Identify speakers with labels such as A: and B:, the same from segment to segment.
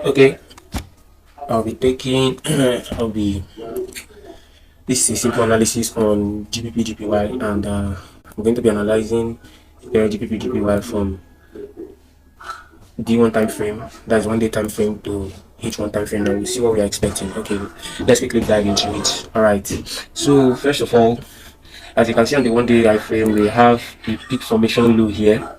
A: Okay, I'll be taking I'll be this is a simple analysis on GBPJPY, and I'm going to be analyzing the GBPJPY from D1 time frame, that's 1 day time frame, to H1 time frame. Now we'll see what we are expecting. Okay, let's quickly dive into it. All right, so first of all, as you can see on the 1 day time frame, we have the peak formation low here.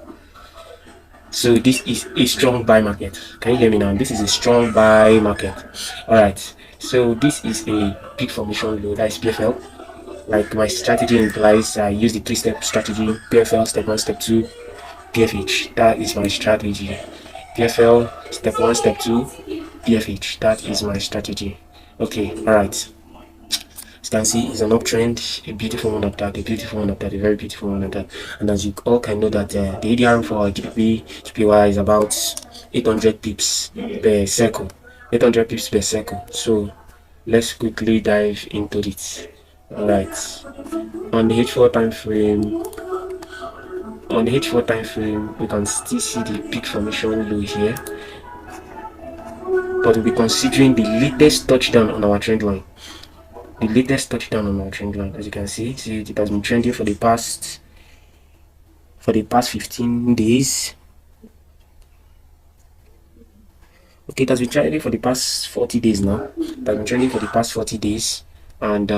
A: So this is a strong buy market. Can you hear me now? This is a strong buy market. All right, so this is a peak formation low, that is PFL. Like my strategy implies, I use the 3-step strategy: PFL, step 1, step 2, PFH. That is my strategy. PFL, step 1, step 2, PFH. That is my strategy. Okay, all right. As you can see, it's an uptrend, a beautiful one of that, a beautiful one of that, a very beautiful one of that. And as you all can know that the ADR for GBPJPY is about 800 pips per circle. 800 pips per circle. So let's quickly dive into it. Alright. On the H4 time frame, we can still see the peak formation low here, but we'll be considering the latest touchdown on our trend line. As you can see, it has been trending for the past 15 days. Okay, it has been trending for the past 40 days now. It has been trending for the past 40 days, and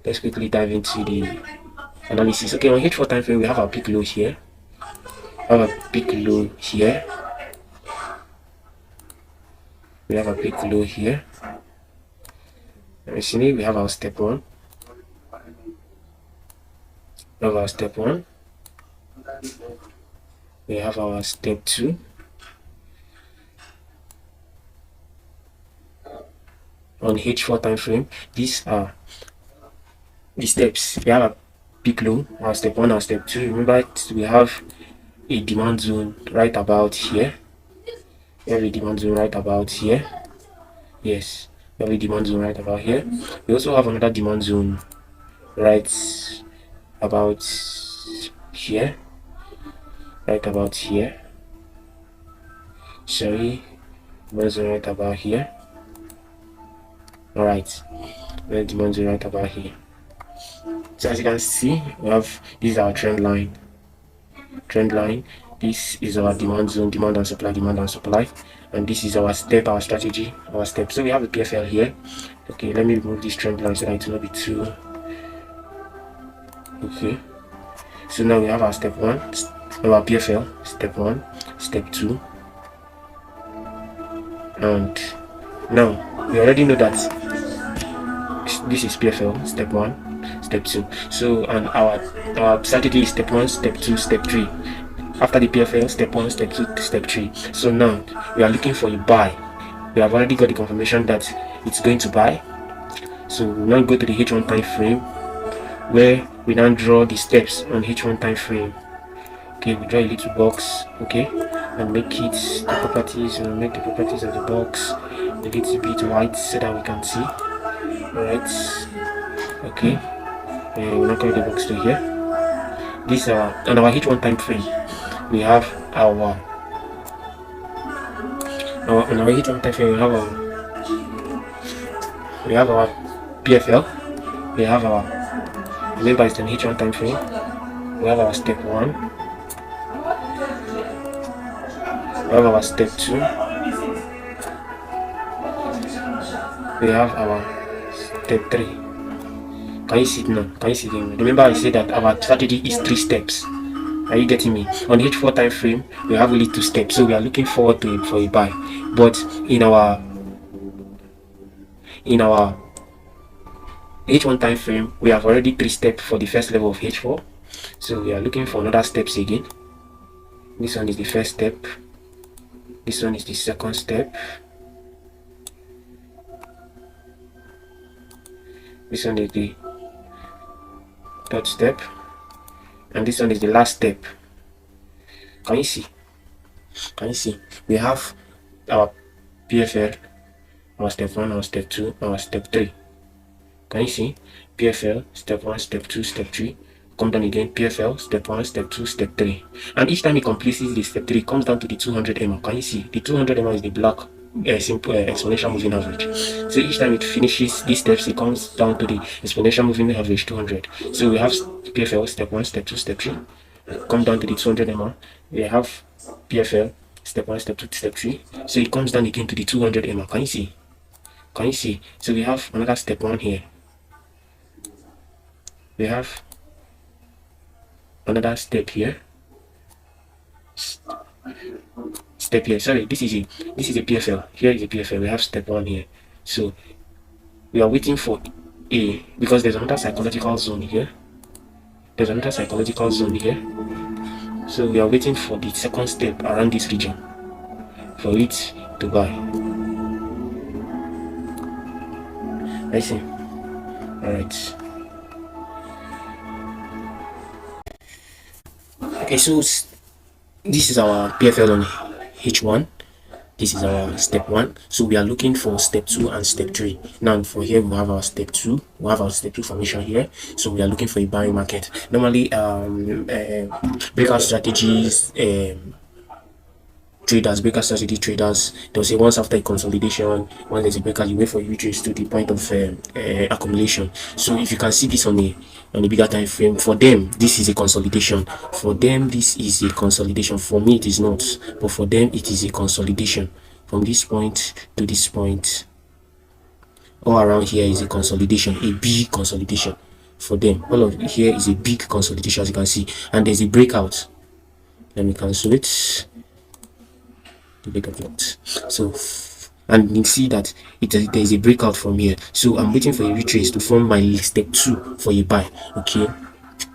A: let's quickly dive into the analysis. Okay, on H4 time frame, we have our peak low here. We have a peak low here. We have a peak low here. See, we have our step 1. We have our step 1. We have our step 2. On H4 time frame, these are the steps. We have a peak low, our step 1, our step 2. Remember, we have a demand zone right about here. We have a demand zone right about here. Yes, we have a demand zone right about here. We also have another demand zone right about here. Right about here. Sorry, demand zone right about here. Alright, the demand zone right about here. So as you can see, we have, this is our trend line. This is our demand zone, demand and supply, and this is our step, our strategy, our step. So we have a PFL here. Okay, let me remove this trend line so that it will not be too. Okay, so now we have our step 1, our PFL, step 1, step 2, and now we already know that this is PFL, step 1, step 2. So, and our strategy is step 1, step 2, step 3. After the PFL, step 1, step 2, step 3. So now we are looking for a buy. We have already got the confirmation that it's going to buy. So we now go to the H1 time frame, where we now draw the steps on H1 time frame. Okay, we draw a little box, okay, and make it the properties, and make the properties of the box a little bit white so that we can see. Alright, okay, and we'll not call the box to here. This on our H1 time frame, we have our on our H1 time frame, we have our PFL, we have our, remember it's an H1 time frame, we have our step 1, we have our step 2, we have our step 3. Can you see it now? Can you see it? Remember I said that our strategy is 3 steps. Are you getting me? On the H4 time frame, we have only 2 steps, so we are looking forward to it for a buy. But in our H1 time frame, we have already 3 steps for the first level of H4, so we are looking for another steps again. This one is the first step. This one is the second step. This one is the third step, and this one is the last step. Can you see? Can you see? We have our PFL, our step 1, our step 2, our step 3. Can you see? PFL, step 1, step 2, step 3. Come down again, PFL, step 1, step 2, step 3. And each time it completes the step 3, it comes down to the 200 MA. Can you see? The 200 MA is the black simple exponential moving average. So each time it finishes these steps, it comes down to the exponential moving average 200. So we have PFL step 1, step 2, step 3. Come down to the 200 MA. We have PFL step 1, step 2, step 3. So it comes down again to the 200 MA. Can you see? Can you see? So we have another step 1 here. We have another step here. Step here. Sorry, this is a PFL. Here is a PFL. We have step 1 here. So we are waiting for a, because there's another psychological zone here. There's another psychological zone here. So we are waiting for the second step around this region for it to buy. I see. Alright. Okay, so this is our PFL on H1. This is our step 1. So we are looking for step 2 and step 3. Now for here we have our step 2. We have our step 2 formation here. So we are looking for a buying market. Normally breakout strategies, breakout strategy traders, they'll say once after a consolidation, when there's a breakout, you wait for you retrace to the point of accumulation. So if you can see this on a bigger time frame, for them this is a consolidation. For them this is a consolidation. For me it is not, but for them it is a consolidation. From this point to this point, all around here is a consolidation, a big consolidation. For them, all of here is a big consolidation, as you can see, and there's a breakout. Let me cancel it. So, and you see that there is a breakout from here. So I'm waiting for a retrace to form my step 2 for a buy. Okay,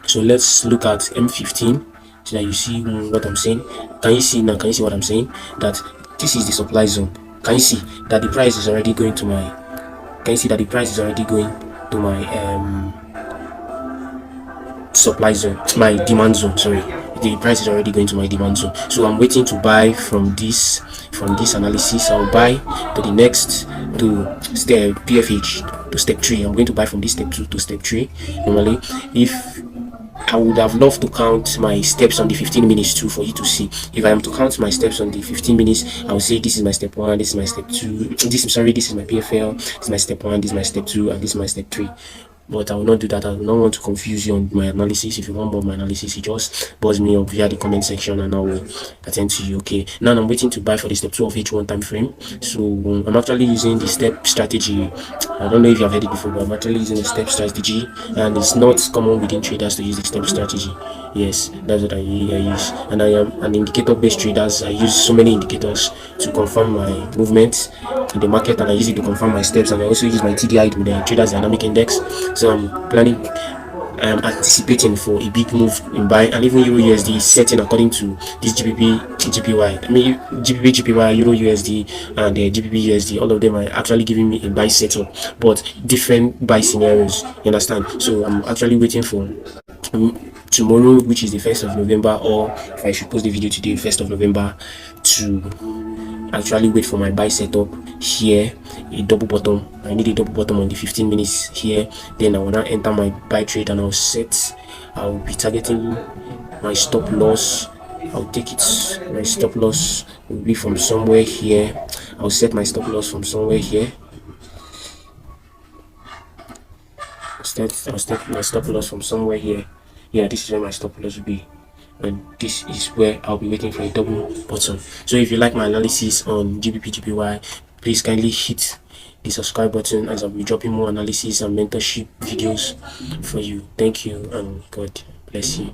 A: so let's look at M15 so that you see what I'm saying. Can you see now? Can you see what I'm saying? That this is the supply zone. Can you see that the price is already going to my, can you see that the price is already going to my supply zone, my demand zone, sorry. The price is already going to my demand zone. So I'm waiting to buy from this analysis. I'll buy to the next, to step PFH to step 3. I'm going to buy from this step 2 to step 3. Normally, if I would have loved to count my steps on the 15 minutes too, for you to see. If I am to count my steps on the 15 minutes, I will say this is my step 1, this is my step 2, this is my PFL, this is my step 1, this is my step 2, and this is my step 3. But I will not do that. I will not want to confuse you on my analysis. If you want more of my analysis, you just buzz me up via the comment section and I will attend to you. Okay, now I'm waiting to buy for the step 2 of H1 time frame. So I'm actually using the step strategy. I don't know if you have heard it before, but I'm actually using the step strategy, and it's not common within traders to use the step strategy. Yes, that's what I use, and I am an indicator-based trader. I use so many indicators to confirm my movements in the market, and I use it to confirm my steps, and I also use my TDI with the Traders Dynamic Index. So I am anticipating for a big move in buy, and even Euro USD is setting according to this GBPJPY. I mean GBPJPY, Euro USD, and GBP USD. All of them are actually giving me a buy setup, but different buy scenarios. You understand? So I'm actually waiting for tomorrow, which is the 1st of November, or if I should post the video today, 1st of November, to actually wait for my buy setup here, a double bottom. I need a double bottom on the 15 minutes here. Then I will now enter my buy trade, and I'll be targeting my stop loss. I'll take it, my stop loss will be from somewhere here. I'll set my stop loss from somewhere here. I'll set my stop loss from somewhere here. Yeah, this is where my stop loss will be, and this is where I'll be waiting for a double bottom. So if you like my analysis on GBPJPY, please kindly hit the subscribe button, as I'll be dropping more analysis and mentorship videos for you. Thank you, and God bless you.